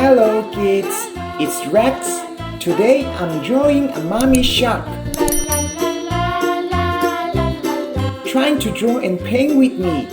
Hello kids, it's Rex. Today I'm drawing a mommy shark. Trying to draw and paint with me.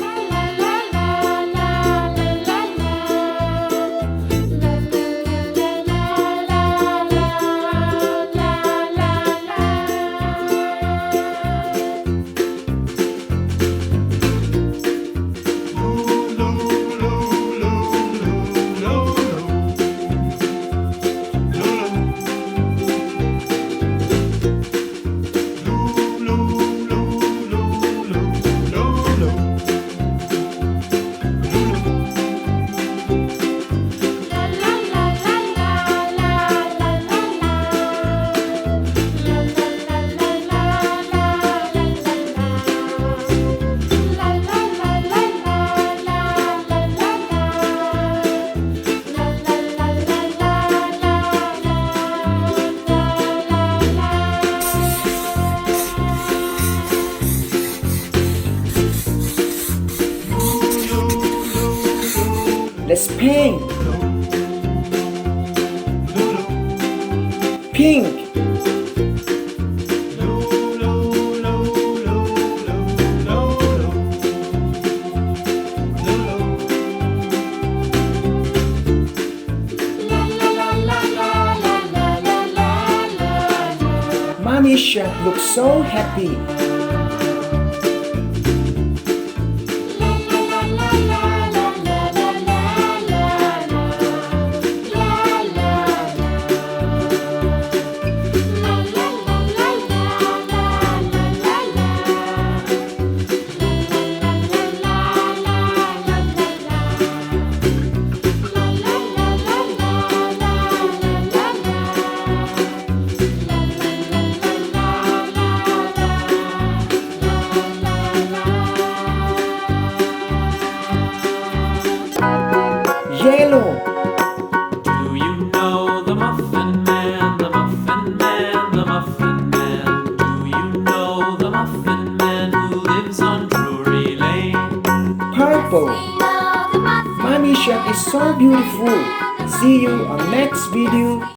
Let's paint. Pink. Mommy shark looks so happy. Yellow. Do you know the Muffin Man, the Muffin Man, the Muffin Man? Do you know the Muffin Man who lives on Drury Lane? Purple. Mommy shark is so beautiful. See you on next video.